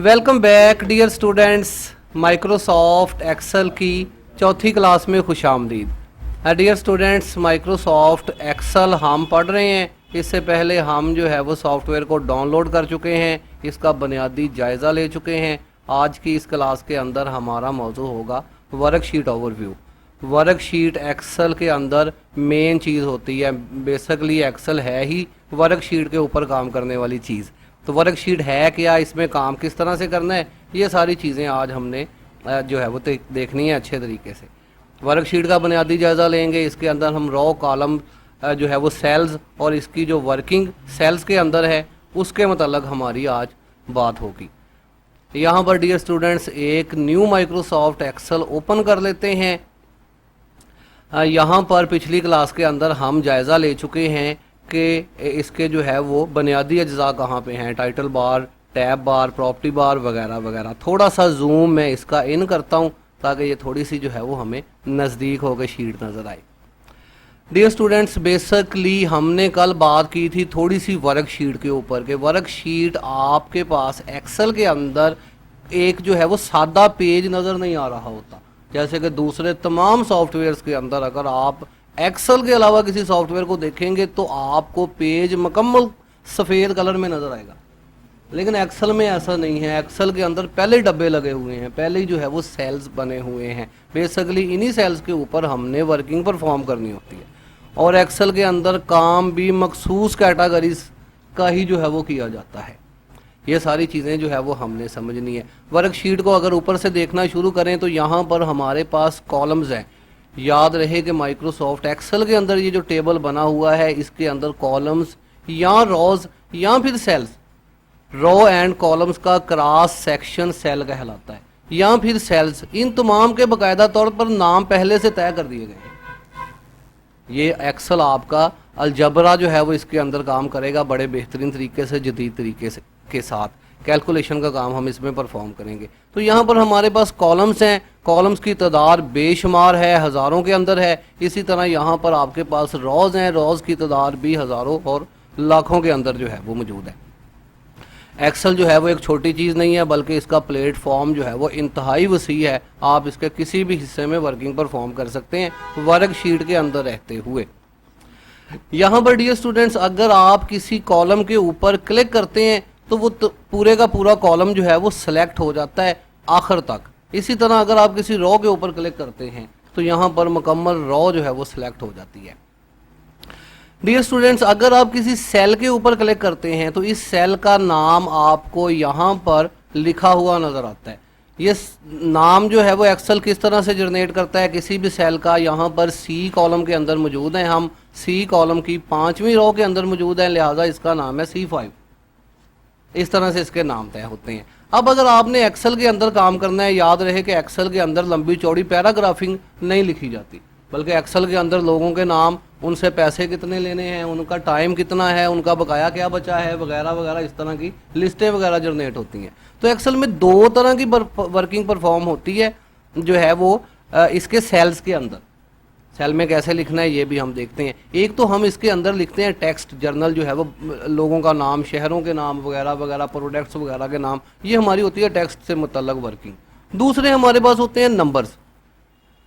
Welcome back dear students. Microsoft Excel की चौथी class में खुशामदीद। डियर स्टूडेंट्स, माइक्रोसॉफ्ट एक्सेल हम पढ़ रहे हैं। इससे पहले हम जो है वो सॉफ्टवेयर को डाउनलोड कर चुके हैं, इसका बुनियादी जायज़ा ले चुके हैं। आज की इस क्लास के अंदर हमारा मौजू होगा वर्कशीट ओवरव्यू। वर्कशीट एक्सेल के अंदर मेन चीज़ होती है। बेसिकली एक्सेल है ही वर्कशीट के ऊपर काम करने वाली चीज़। तो वर्कशीट है क्या, इसमें काम किस तरह से करना है, ये सारी चीज़ें आज हमने जो है वो देखनी है अच्छे तरीके से। वर्कशीट का बुनियादी जायज़ा लेंगे। इसके अंदर हम रॉ कॉलम जो है वो सेल्स और इसकी जो वर्किंग सेल्स के अंदर है उसके मतलब हमारी आज बात होगी। यहाँ पर डियर स्टूडेंट्स एक न्यू माइक्रोसॉफ्ट एक्सेल ओपन कर लेते हैं। यहाँ पर पिछली क्लास के अंदर हम जायज़ा ले चुके हैं कि इसके जो है वो बुनियादी अज्जा कहाँ पे हैं, टाइटल बार, टैब बार, प्रॉपर्टी बार वगैरह वगैरह। थोड़ा सा जूम मैं इसका इन करता हूँ ताकि ये थोड़ी सी जो है वो हमें नज़दीक होकर शीट नज़र आए। डियर स्टूडेंट्स, बेसिकली हमने कल बात की थी थोड़ी सी वर्कशीट के ऊपर कि वर्कशीट आपके पास एक्सेल के अंदर एक जो है वो सादा पेज नज़र नहीं आ रहा होता। जैसे कि दूसरे तमाम सॉफ्टवेयर्स के अंदर अगर आप एक्सेल के अलावा किसी सॉफ्टवेयर को देखेंगे तो आपको पेज मुकम्मल सफ़ेद कलर में नज़र आएगा, लेकिन एक्सेल में ऐसा नहीं है। एक्सेल के अंदर पहले डब्बे लगे हुए हैं, पहले ही जो है वो सेल्स बने हुए हैं। बेसिकली इन्हीं सेल्स के ऊपर हमने वर्किंग परफॉर्म करनी होती है और एक्सेल के अंदर काम भी मखसूस कैटेगरीज का ही जो है वो किया जाता है। ये सारी चीज़ें जो है वो हमने समझनी है। वर्कशीट को अगर ऊपर से देखना शुरू करें तो यहाँ पर हमारे पास कॉलम्स हैं। याद रहे कि माइक्रोसॉफ्ट एक्सेल के अंदर ये जो टेबल बना हुआ है इसके अंदर कॉलम्स या रॉज या फिर सेल्स, रो एंड कॉलम्स का क्रॉस सेक्शन सेल कहलाता है या फिर सेल्स। इन तमाम के बाकायदा तौर पर नाम पहले से तय कर दिए गए हैं। ये एक्सेल आपका अलजबरा जो है वो इसके अंदर काम करेगा बड़े बेहतरीन तरीके से, जदीद तरीके से के साथ। कैलकुलेशन का काम हम इसमें परफॉर्म करेंगे। तो यहाँ पर हमारे पास कॉलम्स हैं, कॉलम्स की तादाद बेशुमार है, हज़ारों के अंदर है। इसी तरह यहाँ पर आपके पास रॉज हैं, रॉज की तादाद भी हज़ारों और लाखों के अंदर जो है वो मौजूद है। एक्सेल जो है वो एक छोटी चीज़ नहीं है, बल्कि इसका प्लेटफॉर्म जो है वो इंतहाई वसी है। आप इसके किसी भी हिस्से में वर्किंग परफॉर्म कर सकते हैं वर्कशीट के अंदर रहते हुए। यहाँ पर डियर स्टूडेंट्स, अगर आप किसी कॉलम के ऊपर क्लिक करते हैं तो वो पूरे का पूरा कॉलम जो है वो सिलेक्ट हो जाता है आखिर तक। इसी तरह अगर आप किसी रो के ऊपर क्लिक करते हैं तो यहाँ पर मुकम्मल रो जो है वो सिलेक्ट हो जाती है। डियर स्टूडेंट्स, अगर आप किसी सेल के ऊपर क्लिक करते हैं तो इस सेल का नाम आपको यहाँ पर लिखा हुआ नज़र आता है। ये नाम जो है वो एक्सेल किस तरह से जनरेट करता है किसी भी सेल का, यहाँ पर सी कॉलम के अंदर मौजूद है। हम सी कॉलम की 5वीं रो के अंदर मौजूद है, लिहाजा इसका नाम है C5। इस तरह से इसके नाम तय होते हैं। अब अगर आपने एक्सेल के अंदर काम करना है, याद रहे कि एक्सेल के अंदर लंबी चौड़ी पैराग्राफिंग नहीं लिखी जाती, बल्कि एक्सेल के अंदर लोगों के नाम, उनसे पैसे कितने लेने हैं, उनका टाइम कितना है, उनका बकाया क्या बचा है वगैरह वगैरह, इस तरह की लिस्टें वगैरह जनरेट होती हैं। तो एक्सेल में दो तरह की वर्किंग परफॉर्म होती है जो है वो इसके सेल्स के अंदर। सेल में कैसे लिखना है ये भी हम देखते हैं। एक तो हम इसके अंदर लिखते हैं टेक्स्ट जर्नल जो है वो लोगों का नाम, शहरों के नाम वगैरह वगैरह, प्रोडक्ट्स वगैरह के नाम, ये हमारी होती है टेक्स्ट से मुतल्लक वर्किंग। दूसरे हमारे पास होते हैं नंबर्स।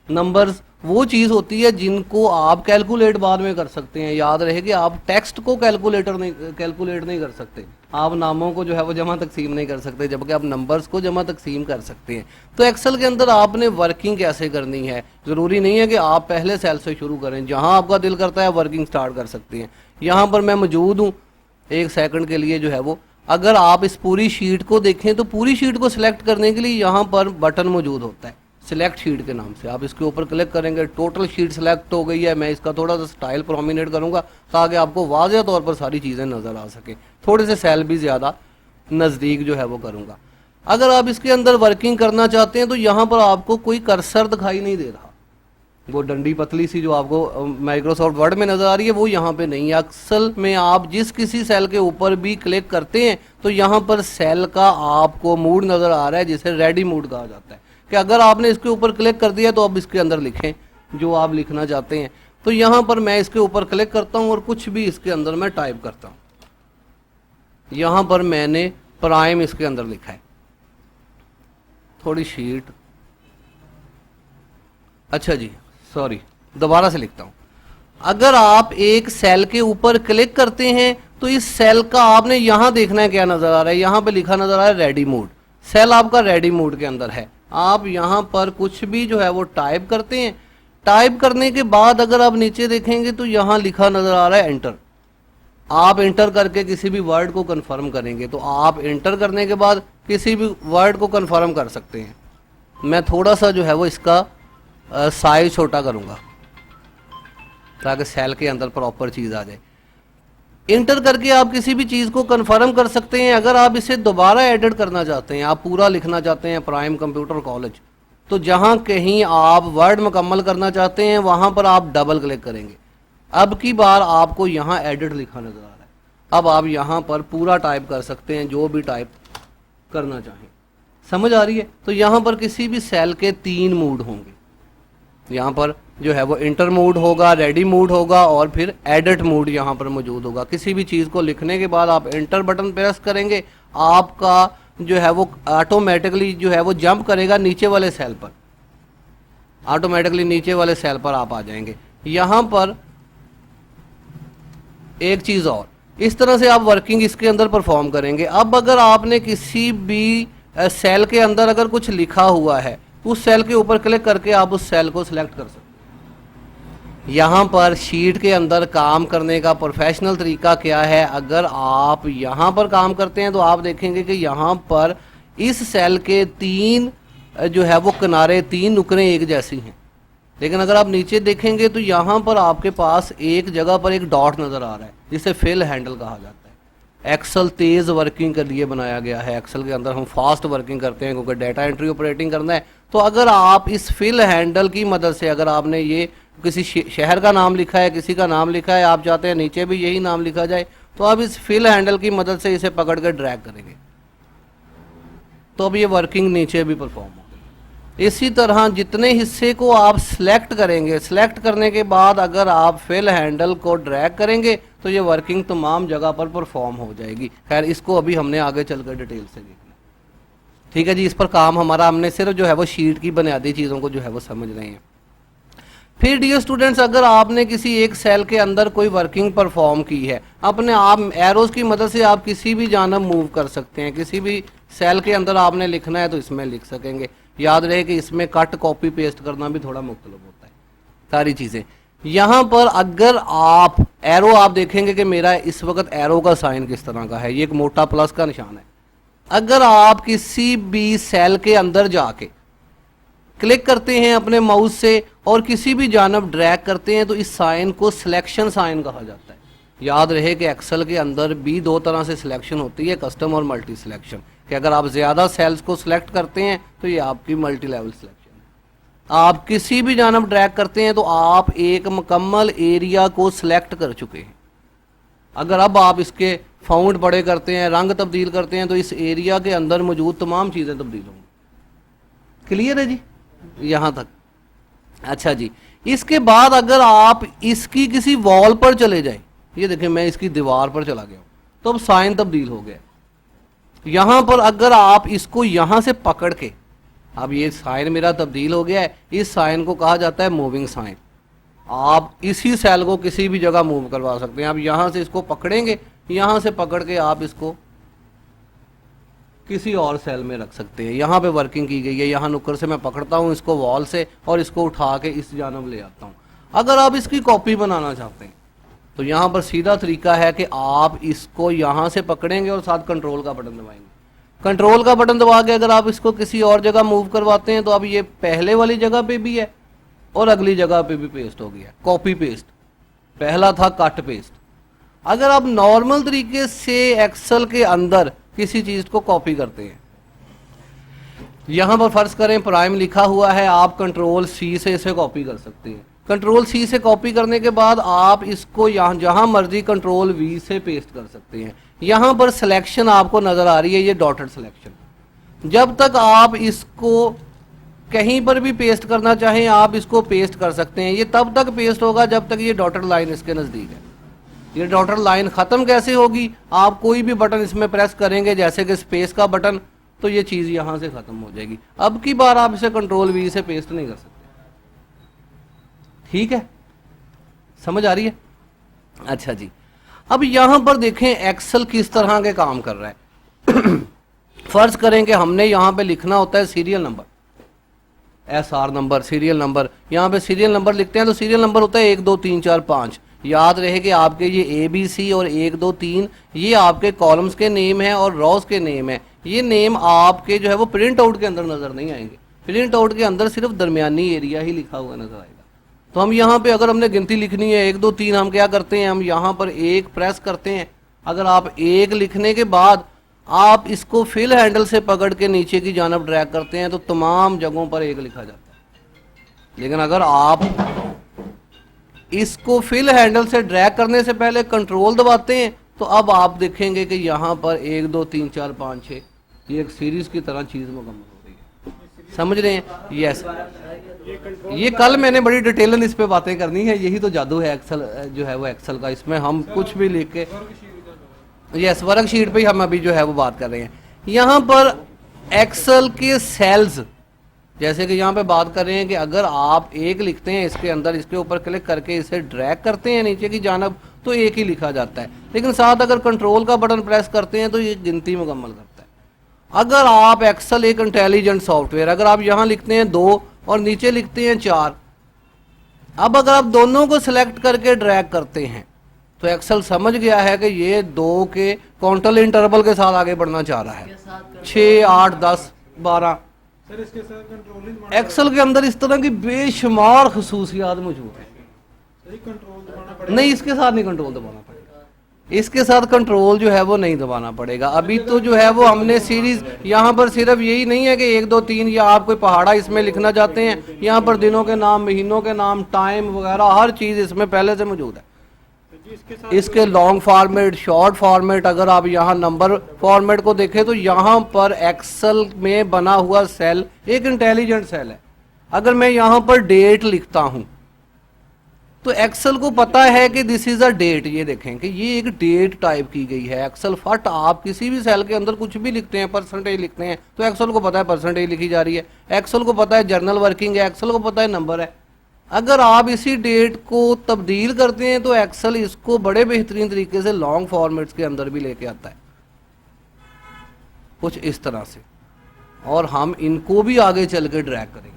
नंबर्स वो चीज़ होती है जिनको आप कैलकुलेट बाद में कर सकते हैं। याद रहे कि आप टेक्स्ट को कैलकुलेट नहीं कर सकते, आप नामों को जो है वो जमा तकसीम नहीं कर सकते, जबकि आप नंबर्स को जमा तकसीम कर सकते हैं। तो एक्सेल के अंदर आपने वर्किंग कैसे करनी है, ज़रूरी नहीं है कि आप पहले सेल से शुरू करें, जहां आपका दिल करता है वर्किंग स्टार्ट कर सकते हैं। यहाँ पर मैं मौजूद हूँ एक सेकंड के लिए जो है वो। अगर आप इस पूरी शीट को देखें तो पूरी शीट को सिलेक्ट करने के लिए यहाँ पर बटन मौजूद होता है सिलेक्ट शीट के नाम से। आप इसके ऊपर क्लिक करेंगे, टोटल शीट सिलेक्ट हो गई है। मैं इसका थोड़ा सा स्टाइल प्रोमिनेट करूंगा ताकि आपको वाज़ेह तौर पर सारी चीज़ें नज़र आ सके। थोड़े से सेल भी ज़्यादा नज़दीक जो है वो करूंगा। अगर आप इसके अंदर वर्किंग करना चाहते हैं तो यहाँ पर आपको कोई कर्सर दिखाई नहीं दे रहा। वो डंडी पतली सी जो आपको माइक्रोसॉफ्ट वर्ड में नज़र आ रही है वो यहाँ पे नहीं है। एक्सेल में आप जिस किसी सेल के ऊपर भी क्लिक करते हैं तो यहाँ पर सेल का आपको मूड नज़र आ रहा है, जिसे रेडी मूड कहा जाता है, कि अगर आपने इसके ऊपर क्लिक कर दिया तो अब इसके अंदर लिखें जो आप लिखना चाहते हैं। तो यहाँ पर मैं इसके ऊपर क्लिक करता हूँ और कुछ भी इसके अंदर मैं टाइप करता हूँ। यहाँ पर मैंने प्राइम इसके अंदर लिखा है। थोड़ी शीट, अच्छा जी सॉरी, दोबारा से लिखता हूं। अगर आप एक सेल के ऊपर क्लिक करते हैं तो इस सेल का आपने यहां देखना है क्या नजर आ रहा है, यहां पे लिखा नजर आ रहा है रेडी मोड। सेल आपका रेडी मोड के अंदर है। आप यहां पर कुछ भी जो है वो टाइप करते हैं। टाइप करने के बाद अगर आप नीचे देखेंगे तो यहां लिखा नजर आ रहा है एंटर। आप एंटर करके किसी भी वर्ड को कंफर्म करेंगे तो आप एंटर करने के बाद किसी भी वर्ड को कंफर्म कर सकते हैं। मैं थोड़ा सा जो है वो इसका साइज छोटा करूंगा ताकि सेल के अंदर प्रॉपर चीज आ जाए। इंटर करके आप किसी भी चीज को कंफर्म कर सकते हैं। अगर आप इसे दोबारा एडिट करना चाहते हैं, आप पूरा लिखना चाहते हैं प्राइम कंप्यूटर कॉलेज, तो जहां कहीं आप वर्ड मुकम्मल करना चाहते हैं वहां पर आप डबल क्लिक करेंगे। अब की बार आपको यहां एडिट लिखा नजर आ रहा है। अब आप यहां पर पूरा टाइप कर सकते हैं जो भी टाइप करना चाहें। समझ आ रही है? तो यहां पर किसी भी सेल के 3 मोड होंगे। यहाँ पर जो है वो इंटर मोड होगा, रेडी मोड होगा और फिर एडिट मोड यहाँ पर मौजूद होगा। किसी भी चीज़ को लिखने के बाद आप इंटर बटन प्रेस करेंगे, आपका जो है वो ऑटोमेटिकली जो है वो जंप करेगा नीचे वाले सेल पर, ऑटोमेटिकली नीचे वाले सेल पर आप आ जाएंगे। यहाँ पर एक चीज़ और, इस तरह से आप वर्किंग इसके अंदर परफॉर्म करेंगे। अब अगर आपने किसी भी सेल के अंदर अगर कुछ लिखा हुआ है, उस सेल के ऊपर क्लिक करके आप उस सेल को सिलेक्ट कर सकते हैं। यहाँ पर शीट के अंदर काम करने का प्रोफेशनल तरीका क्या है, अगर आप यहाँ पर काम करते हैं तो आप देखेंगे कि यहाँ पर इस सेल के 3 जो है वो किनारे, 3 नुकरें एक जैसी हैं। लेकिन अगर आप नीचे देखेंगे तो यहाँ पर आपके पास एक जगह पर एक डॉट नज़र आ रहा है जिसे फिल हैंडल कहा जाता है। एक्सेल तेज़ वर्किंग के लिए बनाया गया है। एक्सेल के अंदर हम फास्ट वर्किंग करते हैं क्योंकि डाटा एंट्री ऑपरेटिंग करना है। तो अगर आप इस फिल हैंडल की मदद से, अगर आपने ये किसी शहर का नाम लिखा है, किसी का नाम लिखा है, आप चाहते हैं नीचे भी यही नाम लिखा जाए, तो आप इस फिल हैंडल की मदद से इसे पकड़ कर ड्रैग करेंगे तो अब ये वर्किंग नीचे भी परफॉर्म होगी। इसी तरह जितने हिस्से को आप सिलेक्ट करेंगे, सिलेक्ट करने के बाद अगर आप फिल हैंडल को ड्रैग करेंगे तो ये वर्किंग तमाम जगह पर परफॉर्म हो जाएगी। खैर इसको अभी हमने आगे चलकर डिटेल से देखना। ठीक है जी, इस पर काम हमारा, हमने सिर्फ जो है वो शीट की बुनियादी चीज़ों को जो है वो समझ रहे हैं। फिर डियर स्टूडेंट्स, अगर आपने किसी एक सेल के अंदर कोई वर्किंग परफॉर्म की है, अपने आप एरोज की मदद से आप किसी भी जानब मूव कर सकते हैं। किसी भी सेल के अंदर आपने लिखना है तो इसमें लिख सकेंगे। याद रहे कि इसमें कट कॉपी पेस्ट करना भी थोड़ा मुख्तलिफ होता है सारी चीज़ें। यहाँ पर अगर आप एरो, आप देखेंगे कि मेरा इस वक्त एरो का साइन किस तरह का है, ये एक मोटा प्लस का निशान है। अगर आप किसी भी सेल के अंदर जाके क्लिक करते हैं अपने माउस से और किसी भी जानब ड्रैग करते हैं तो इस साइन को सिलेक्शन साइन कहा जाता है। याद रहे कि एक्सेल के अंदर भी 2 तरह से सिलेक्शन होती है, कस्टम और मल्टी सिलेक्शन, कि अगर आप ज़्यादा सेल्स को सिलेक्ट करते हैं तो ये आपकी मल्टी लेवल सिलेक्शन है। आप किसी भी जानब ड्रैग करते हैं तो आप एक मुकम्मल एरिया को सिलेक्ट कर चुके हैं। अगर अब आप इसके फाउंड बड़े करते हैं, रंग तब्दील करते हैं, तो इस एरिया के अंदर मौजूद तमाम चीज़ें तब्दील होंगी। क्लियर है जी यहाँ तक? अच्छा जी, इसके बाद अगर आप इसकी किसी वॉल पर चले जाएं, ये देखें मैं इसकी दीवार पर चला गया हूँ तो अब साइन तब्दील हो गया। यहाँ पर अगर आप इसको यहाँ से पकड़ के, अब ये साइन मेरा तब्दील हो गया है, इस साइन को कहा जाता है मूविंग साइन। आप इसी सेल को किसी भी जगह मूव करवा सकते हैं। आप यहाँ से इसको पकड़ेंगे, यहाँ से पकड़ के आप इसको किसी और सेल में रख सकते हैं। यहाँ पे वर्किंग की गई है, यहाँ नुक्कर से मैं पकड़ता हूँ इसको वॉल से और इसको उठा के इस जानब ले आता हूँ। अगर आप इसकी कॉपी बनाना चाहते हैं तो यहाँ पर सीधा तरीका है कि आप इसको यहाँ से पकड़ेंगे और साथ कंट्रोल का बटन दबाएंगे। कंट्रोल का बटन दबा के अगर आप इसको किसी और जगह मूव करवाते हैं तो अब ये पहले वाली जगह पे भी है और अगली जगह पे भी पेस्ट हो गया। कॉपी पेस्ट, पहला था कट पेस्ट। अगर आप नॉर्मल तरीके से एक्सेल के अंदर किसी चीज को कॉपी करते हैं, यहां पर फर्ज करें प्राइम लिखा हुआ है, आप कंट्रोल सी से इसे कॉपी कर सकते हैं। कंट्रोल सी से कॉपी करने के बाद आप इसको यहां जहां मर्जी कंट्रोल वी से पेस्ट कर सकते हैं। यहां पर सिलेक्शन आपको नजर आ रही है, ये डॉटेड सिलेक्शन। जब तक आप इसको कहीं पर भी पेस्ट करना चाहें आप इसको पेस्ट कर सकते हैं। ये तब तक पेस्ट होगा जब तक ये डॉटेड लाइन इसके नजदीक है। ये डॉटेड लाइन खत्म कैसे होगी? आप कोई भी बटन इसमें प्रेस करेंगे, जैसे कि स्पेस का बटन, तो ये चीज़ यहाँ से ख़त्म हो जाएगी। अब की बार आप इसे कंट्रोल वी से पेस्ट नहीं कर सकते। ठीक है, समझ आ रही है? अच्छा जी, अब यहां पर देखें एक्सेल किस तरह के काम कर रहा है। फर्ज करें कि हमने यहां पे लिखना होता है serial number, SR number, serial number. यहां पे सीरियल नंबर लिखते हैं तो सीरियल नंबर होता है 1 2 3 4 5। याद रहे कि आपके ये ABC और 1 2 3 ये आपके कॉलम्स के नेम है और रॉज के नेम है। ये नेम आपके जो है वो प्रिंट आउट के अंदर नजर नहीं आएंगे। प्रिंट आउट के अंदर सिर्फ दरमियानी एरिया ही लिखा हुआ नजर आएगा। तो हम यहाँ पे अगर हमने गिनती लिखनी है 1 2 3, हम क्या करते हैं, हम यहाँ पर 1 प्रेस करते हैं। अगर आप 1 लिखने के बाद आप इसको फिल हैंडल से पकड़ के नीचे की जानब ड्रैग करते हैं तो तमाम जगहों पर 1 लिखा जाता है। लेकिन अगर आप इसको फिल हैंडल से ड्रैग करने से पहले कंट्रोल दबाते हैं तो अब आप देखेंगे कि यहाँ पर 1 2 3 4 5 6 ये एक सीरीज की तरह चीज़ मुकम्मल हो रही है। समझ रहे हैं? यस, ये कल मैंने बड़ी डिटेलन इस पे बातें करनी है। यही तो जादू है एक्सेल जो है वो एक्सेल का। इसमें हम कुछ भी लिख के, यस, वर्कशीट पे ही हम अभी जो है वो बात कर रहे हैं। यहाँ पर एक्सेल के सेल्स, जैसे कि यहाँ पे बात कर रहे हैं कि अगर आप 1 लिखते हैं इसके अंदर, इसके ऊपर क्लिक करके इसे ड्रैग करते हैं नीचे की जानब तो 1 ही लिखा जाता है। लेकिन साथ अगर कंट्रोल का बटन प्रेस करते हैं तो ये गिनती मुकम्मल करता है। अगर आप एक्सेल एक इंटेलिजेंट सॉफ्टवेयर, अगर आप यहाँ लिखते हैं 2 और नीचे लिखते हैं 4, अब अगर आप दोनों को सिलेक्ट करके ड्रैग करते हैं तो एक्सेल समझ गया है कि ये 2 के काउंटर इंटरवल के साथ आगे बढ़ना चाह रहा है। 6 8 10 12। सर इसके साथ कंट्रोल एक्सेल के अंदर इस तरह की बेशुमार खसूसियात मौजूद है। कंट्रोल दबाना पड़ेगा? नहीं, इसके साथ नहीं कंट्रोल दबाना पड़ेगा। इसके साथ कंट्रोल जो है वो नहीं दबाना पड़ेगा। अभी तो जो है वो हमने सीरीज, यहाँ पर सिर्फ यही नहीं है कि 1 2 3 या आप कोई पहाड़ा इसमें लिखना चाहते हैं। यहाँ पर दिनों के नाम, महीनों के नाम, टाइम वगैरह हर चीज़ इसमें पहले से मौजूद है। इसके लॉन्ग फॉर्मेट, शॉर्ट फॉर्मेट, अगर आप यहाँ नंबर फॉर्मेट को देखें तो यहाँ पर एक्सेल में बना हुआ सेल एक इंटेलिजेंट सेल है। अगर मैं यहाँ पर डेट लिखता हूँ तो एक्सेल को पता है कि दिस इज अ डेट। ये देखें कि ये एक डेट टाइप की गई है। एक्सेल फट, आप किसी भी सेल के अंदर कुछ भी लिखते हैं, परसेंटेज लिखते हैं तो एक्सेल को पता है परसेंटेज लिखी जा रही है। एक्सेल को पता है जर्नल वर्किंग है, एक्सेल को पता है नंबर है। अगर आप इसी डेट को तब्दील करते हैं तो एक्सेल इसको बड़े बेहतरीन तरीके से लॉन्ग फॉर्मेट्स के अंदर भी लेके आता है, कुछ इस तरह से। और हम इनको भी आगे चल के ड्रैग करेंगे।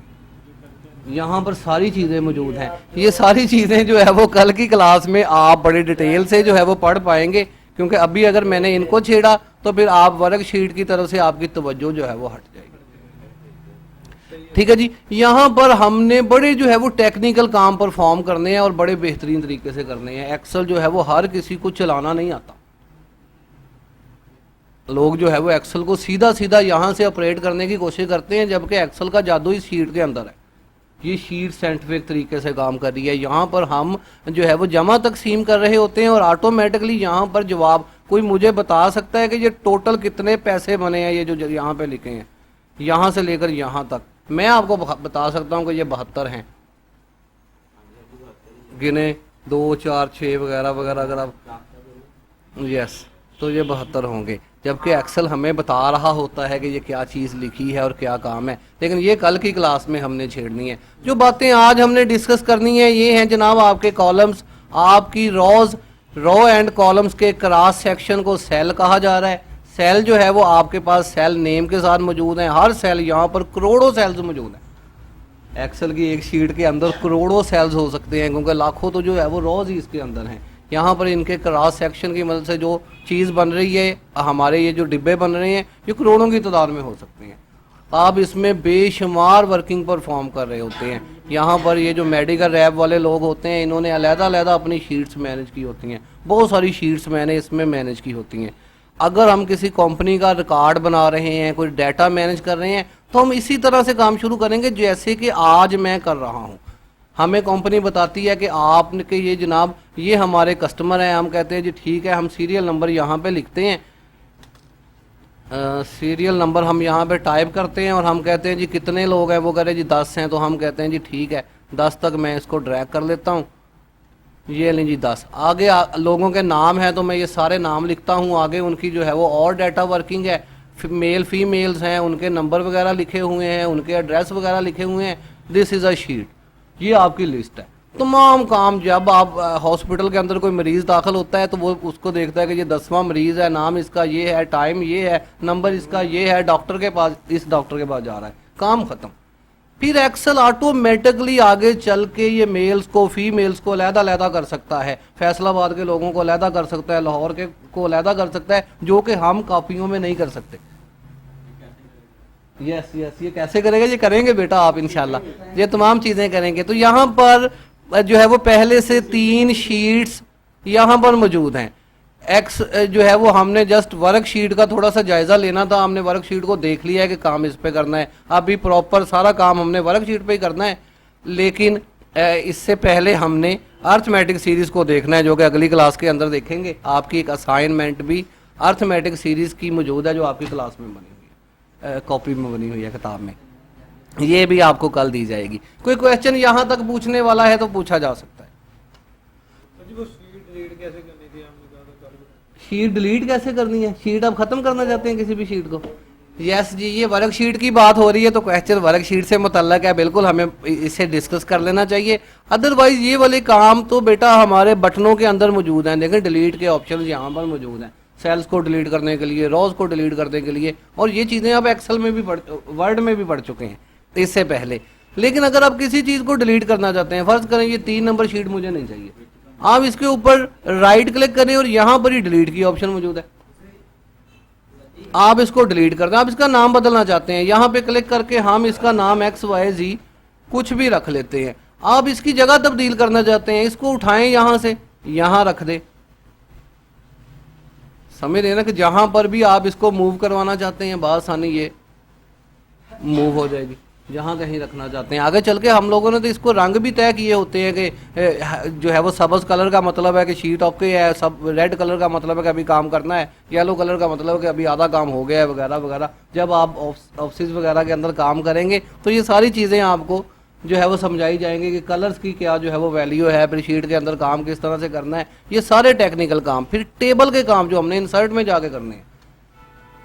यहाँ पर सारी चीज़ें मौजूद हैं। ये सारी चीज़ें जो है वो कल की क्लास में आप बड़ी डिटेल से जो है वो पढ़ पाएंगे, क्योंकि अभी अगर मैंने इनको छेड़ा तो फिर आप वर्कशीट की तरफ से आपकी तवज्जो जो है वो हट जाएगी। ठीक है जी, यहाँ पर हमने बड़े जो है वो टेक्निकल काम परफॉर्म करने हैं और बड़े बेहतरीन तरीके से करने हैं। एक्सेल जो है वो हर किसी को चलाना नहीं आता। लोग जो है वो एक्सेल को सीधा सीधा यहाँ से ऑपरेट करने की कोशिश करते हैं, जबकि एक्सेल का जादू इस शीट के अंदर है। ये शीट साइंटिफिक तरीके से काम कर रही है। यहाँ पर हम जो है वो जमा तकसीम कर रहे होते हैं और ऑटोमेटिकली यहाँ पर जवाब, कोई मुझे बता सकता है कि ये टोटल कितने पैसे बने हैं, ये जो यहाँ पे लिखे हैं यहाँ से लेकर यहाँ तक। मैं आपको बता सकता हूँ कि ये 72 हैं, गिने 2 4 6 वगैरह वगैरह। अगर आप यस तो ये 72 होंगे, जबकि एक्सेल हमें बता रहा होता है कि ये क्या चीज़ लिखी है और क्या काम है। लेकिन ये कल की क्लास में हमने छेड़नी है। जो बातें आज हमने डिस्कस करनी है ये हैं जनाब आपके कॉलम्स, आपकी रोज, रो एंड कॉलम्स के क्रॉस सेक्शन को सेल कहा जा रहा है। सेल जो है वो आपके पास सेल नेम के साथ मौजूद हैं। हर सेल, यहाँ पर करोड़ों सेल्स मौजूद हैं। एक्सेल की एक शीट के अंदर करोड़ों सेल्स हो सकते हैं, क्योंकि लाखों तो जो है वो रोज ही इसके अंदर हैं। यहाँ पर इनके क्रॉस सेक्शन की मदद से जो चीज़ बन रही है, हमारे ये जो डिब्बे बन रहे हैं ये करोड़ों की तादाद में हो सकते हैं। आप इसमें बेशुमार वर्किंग परफॉर्म कर रहे होते हैं। यहाँ पर ये जो मेडिकल रैप वाले लोग होते हैं, इन्होंने अलग-अलग अपनी शीट्स मैनेज की होती हैं। बहुत सारी शीट्स मैंने इसमें मैनेज की होती हैं। अगर हम किसी कंपनी का रिकॉर्ड बना रहे हैं, कोई डाटा मैनेज कर रहे हैं, तो हम इसी तरह से काम शुरू करेंगे जैसे कि आज मैं कर रहा हूँ। हमें कंपनी बताती है कि आपके ये जनाब ये हमारे कस्टमर हैं। हम कहते हैं जी ठीक है, हम सीरियल नंबर यहाँ पे लिखते हैं, सीरियल नंबर हम यहाँ पे टाइप करते हैं और हम कहते हैं जी कितने लोग हैं। वो कह रहे जी 10 हैं, तो हम कहते हैं जी ठीक है 10 तक मैं इसको ड्रैग कर लेता हूँ। ये लें जी 10। आगे लोगों के नाम हैं तो मैं ये सारे नाम लिखता हूँ। आगे उनकी जो है वो और डाटा वर्किंग है। मेल फीमेल्स हैं, उनके नंबर वगैरह लिखे हुए हैं, उनके एड्रेस वगैरह लिखे हुए हैं। दिस इज़ अ शीट, ये आपकी लिस्ट है। तमाम काम जब आप हॉस्पिटल के अंदर कोई मरीज़ दाखिल होता है तो वो उसको देखता है कि ये 10वां मरीज़ है, नाम इसका ये है, टाइम ये है, नंबर इसका ये है, डॉक्टर के पास, इस डॉक्टर के पास जा रहा है, काम ख़त्म। फिर एक्सेल ऑटोमेटिकली आगे चल के ये मेल्स को फीमेल्स को अलहदा कर सकता है, फैसलाबाद के लोगों को अलहदा कर सकता है, लाहौर के को अलहदा कर सकता है, जो कि हम कॉपियों में नहीं कर सकते। यस यस, ये कैसे करेगा? ये करेंगे बेटा आप इंशाल्लाह, ये तमाम चीज़ें करेंगे। तो यहाँ पर जो है वो पहले से 3 शीट्स यहाँ पर मौजूद हैं। एक्स जो है वो हमने जस्ट वर्कशीट का थोड़ा सा जायज़ा लेना था, हमने वर्कशीट को देख लिया है कि काम इस पे करना है, अभी प्रॉपर सारा काम हमने वर्कशीट पे ही करना है। लेकिन इससे पहले हमने अर्थमेटिक सीरीज़ को देखना है, जो कि अगली क्लास के अंदर देखेंगे। आपकी एक असाइनमेंट भी अर्थमेटिक सीरीज़ की मौजूद है, जो आपकी क्लास में बनी हुई है, कॉपी में बनी हुई है, किताब में। ये भी आपको कल दी जाएगी। कोई क्वेश्चन यहाँ तक पूछने वाला है तो पूछा जा सकता है। जी वो शीट डिलीट कैसे करनी थी आपने कहा था कल? शीट डिलीट कैसे करनी है? शीट आप खत्म करना चाहते हैं किसी भी शीट को? यस जी, ये वर्कशीट की बात हो रही है तो क्वेश्चन वर्कशीट से मुतल्लक है, बिल्कुल हमें इसे डिस्कस कर लेना चाहिए। अदरवाइज ये वाले काम तो बेटा हमारे बटनों के अंदर मौजूद हैं। देखें डिलीट के ऑप्शन यहाँ पर मौजूद हैं, सेल्स को डिलीट करने के लिए, रोज को डिलीट करने के लिए, और ये चीज़ें आप एक्सेल में भी वर्ड में भी पढ़ चुके हैं इससे पहले। लेकिन अगर आप किसी चीज़ को डिलीट करना चाहते हैं, फर्ज करें ये 3 नंबर शीट मुझे नहीं चाहिए, आप इसके ऊपर राइट क्लिक करें और यहाँ पर ही डिलीट की ऑप्शन मौजूद है, आप इसको डिलीट कर दें। आप इसका नाम बदलना चाहते हैं, यहाँ पे क्लिक करके हम इसका नाम XYZ कुछ भी रख लेते हैं। आप इसकी जगह तब्दील करना चाहते हैं, इसको उठाएं यहाँ से यहाँ रख दें। समझ रहे हैं ना कि जहां पर भी आप इसको मूव करवाना चाहते हैं बआसानी ये मूव हो जाएगी, जहां कहीं रखना चाहते हैं। आगे चल के हम लोगों ने तो इसको रंग भी तय किए होते हैं कि जो है वो सब्ज कलर का मतलब है कि शीट ऑफ के है, सब रेड कलर का मतलब है कि अभी काम करना है, येलो कलर का मतलब है कि अभी आधा काम हो गया है, वगैरह वगैरह। जब आप ऑफिस वगैरह के अंदर काम करेंगे तो ये सारी चीज़ें आपको जो है वो समझाई जाएंगे कि कलर्स की क्या जो है वो वैल्यू है, फिर शीट के अंदर काम किस तरह से करना है, ये सारे टेक्निकल काम। फिर टेबल के काम जो हमने इंसर्ट में जाके करने हैं,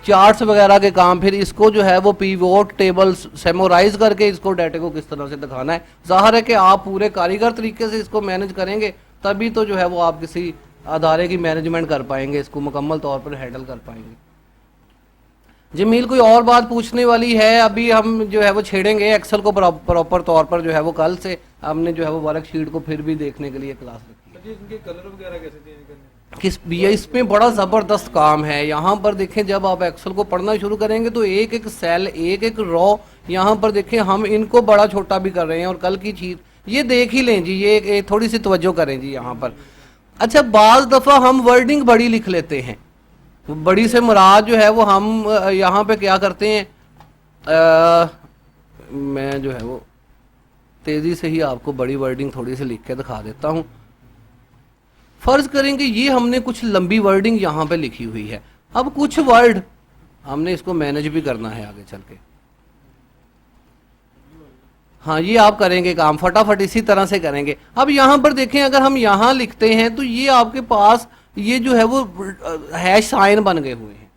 चार्ट्स वगैरह के काम, फिर इसको जो है वो पीवोट टेबल सेमोराइज करके इसको डाटे को किस तरह से दिखाना है। जाहिर है कि आप पूरे कारीगर तरीके से इसको मैनेज करेंगे तभी तो जो है वो आप किसी अदारे की मैनेजमेंट कर पाएंगे, इसको मुकम्मल तौर पर हैंडल कर पाएंगे। जमील कोई और बात पूछने वाली है? अभी हम जो है वो छेड़ेंगे एक्सेल को प्रॉपर तौर पर, जो है वो कल से हमने जो है वो वर्कशीट को फिर भी देखने के लिए क्लास रखी है। इनके कलर वगैरह कैसे चेंज करने? किस भैया इसमें बड़ा ज़बरदस्त काम है। यहाँ पर देखें जब आप एक्सेल को पढ़ना शुरू करेंगे तो एक एक सेल, एक एक रॉ, यहाँ पर देखें हम इनको बड़ा छोटा भी कर रहे हैं। और कल की चीज़ ये देख ही लें जी, ये थोड़ी सी तवज्जो करें जी यहाँ पर। अच्छा, बाज़ दफ़ा हम वर्डिंग बड़ी लिख लेते हैं, बड़ी से मुराद जो है वो हम यहाँ पे क्या करते हैं, मैं जो है वो तेज़ी से ही आपको बड़ी वर्डिंग थोड़ी सी लिख के दिखा देता हूँ। फर्ज करेंगे ये हमने कुछ लंबी वर्डिंग यहाँ पे लिखी हुई है, अब कुछ वर्ड हमने इसको मैनेज भी करना है आगे चल के। हाँ, ये आप करेंगे काम फटाफट इसी तरह से करेंगे। अब यहाँ पर देखें, अगर हम यहाँ लिखते हैं तो ये आपके पास ये जो है वो हैश साइन बन गए हुए हैं,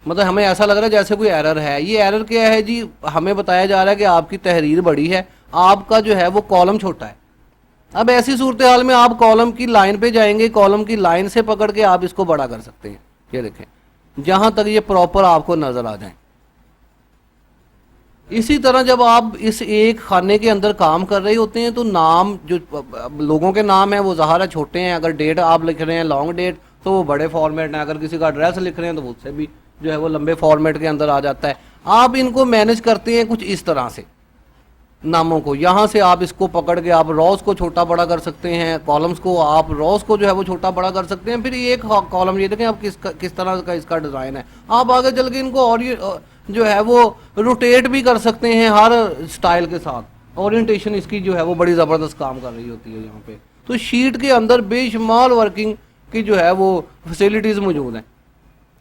मतलब हमें ऐसा लग रहा है जैसे कोई एरर है। ये एरर क्या है जी? हमें बताया जा रहा है कि आपकी तहरीर बड़ी है, आपका जो है वो कॉलम छोटा है। अब ऐसी सूरत हाल में आप कॉलम की लाइन पे जाएंगे, कॉलम की लाइन से पकड़ के आप इसको बड़ा कर सकते हैं। ये देखें जहां तक ये प्रॉपर आपको नजर आ जाए। इसी तरह जब आप इस एक खाने के अंदर काम कर रहे होते हैं तो नाम जो लोगों के नाम है वो ज़ाहिर है छोटे हैं। अगर डेट आप लिख रहे हैं लॉन्ग डेट तो वो बड़े फॉर्मेट हैं, अगर किसी का एड्रेस लिख रहे हैं तो उससे भी जो है वो लंबे फॉर्मेट के अंदर आ जाता है। आप इनको मैनेज करते हैं कुछ इस तरह से नामों को। यहाँ से आप इसको पकड़ के आप रॉस को छोटा बड़ा कर सकते हैं, कॉलम्स को आप रॉस को जो है वो छोटा बड़ा कर सकते हैं। फिर एक कॉलम ये देखें आप किस तरह का इसका डिज़ाइन है। आप आगे चल के इनको और ये जो है वो रोटेट भी कर सकते हैं हर स्टाइल के साथ। ओरिएंटेशन इसकी जो है वो बड़ी ज़बरदस्त काम कर रही होती है यहाँ पे। तो शीट के अंदर बेशुमार वर्किंग की जो है वो फैसिलिटीज़ मौजूद हैं।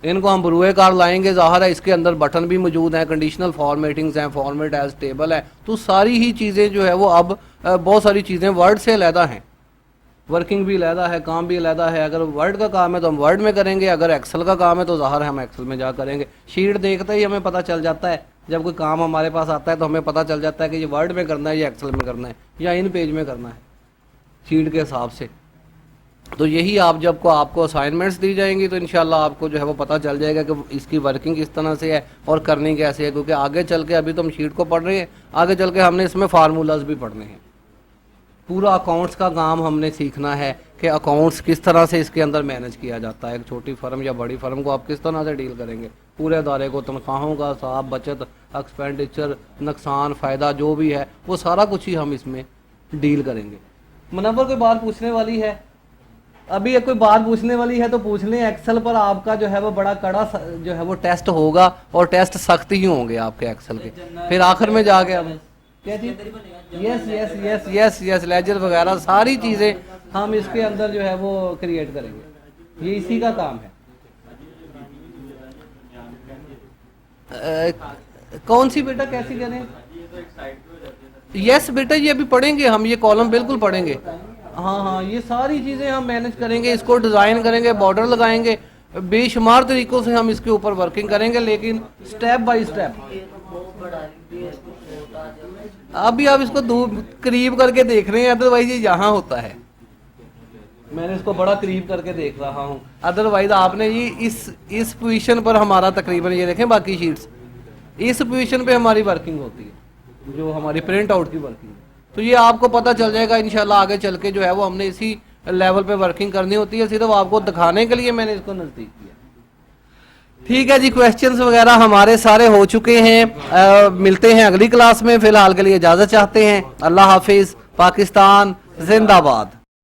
इनको हम बरूए कार लाएंगे, ज़ाहिर है इसके अंदर बटन भी मौजूद हैं, कंडीशनल फॉर्मेटिंग्स हैं, फॉर्मेट एज टेबल है। तो सारी ही चीज़ें जो है वो अब बहुत सारी चीज़ें वर्ड से अलहदा हैं। वर्किंग भी अलहदा है, काम भी अलहदा है। अगर वर्ड का काम है तो हम वर्ड में करेंगे, अगर एक्सेल का काम है तो ज़ाहिर है हम एक्सेल में जा करेंगे। शीट देखते ही हमें पता चल जाता है, जब कोई काम हमारे पास आता है तो हमें पता चल जाता है कि ये वर्ड में करना है या एक्सेल में करना है या इन पेज में करना है, शीट के हिसाब से। तो यही आप जब को आपको असाइनमेंट्स दी जाएंगी तो इंशाल्लाह आपको जो है वो पता चल जाएगा कि इसकी वर्किंग किस तरह से है और करनी कैसे है। क्योंकि आगे चल के अभी तो हम शीट को पढ़ रहे हैं, आगे चल के हमने इसमें फार्मूलाज भी पढ़ने हैं। पूरा अकाउंट्स का काम हमने सीखना है कि अकाउंट्स किस तरह से इसके अंदर मैनेज किया जाता है। एक छोटी फर्म या बड़ी फर्म को आप किस तरह से डील करेंगे, पूरे अदारे को, तनख्वाहों का हिसाब, बचत, एक्सपेंडिचर, नुकसान, फ़ायदा जो भी है वो सारा कुछ ही हम इसमें डील करेंगे। मुनव्वर कोई बात पूछने वाली है? अभी कोई बात पूछने वाली है तो पूछ लें। एक्सेल पर आपका जो है वो बड़ा कड़ा जो है वो टेस्ट होगा और टेस्ट सख्त ही होंगे आपके एक्सेल के। फिर आखिर में जाके हम क्या चीज, yes yes yes yes yes ledger वगैरह सारी चीज़ें हम इसके अंदर जो है वो क्रिएट करेंगे, ये इसी का काम है। कौन सी बेटा, कैसी कह रहे हैं? यस बेटा, ये अभी पढ़ेंगे हम, ये कॉलम बिल्कुल पढ़ेंगे। हाँ हाँ, ये सारी चीज़ें हम मैनेज करेंगे, इसको डिज़ाइन करेंगे, बॉर्डर लगाएंगे, बेशुमार तरीक़ों से हम इसके ऊपर वर्किंग करेंगे, लेकिन स्टेप बाय स्टेप। अभी आप इसको दूर करीब करके देख रहे हैं, अदरवाइज ये यहाँ होता है। मैंने इसको बड़ा करीब करके देख रहा हूँ, अदरवाइज आपने ये इस पोजीशन पर हमारा तकरीबन ये देखें, बाकी शीट्स इस पोजीशन पे हमारी वर्किंग होती है, जो हमारी प्रिंट आउट की वर्किंग है। तो ये आपको पता चल जाएगा इंशाल्लाह आगे चल के जो है वो हमने इसी लेवल पे वर्किंग करनी होती है। सिर्फ आपको दिखाने के लिए मैंने इसको नज़दीक किया। ठीक है जी, क्वेश्चंस वगैरह हमारे सारे हो चुके हैं। मिलते हैं अगली क्लास में, फिलहाल के लिए इजाज़त चाहते हैं। अल्लाह हाफिज़। पाकिस्तान जिंदाबाद।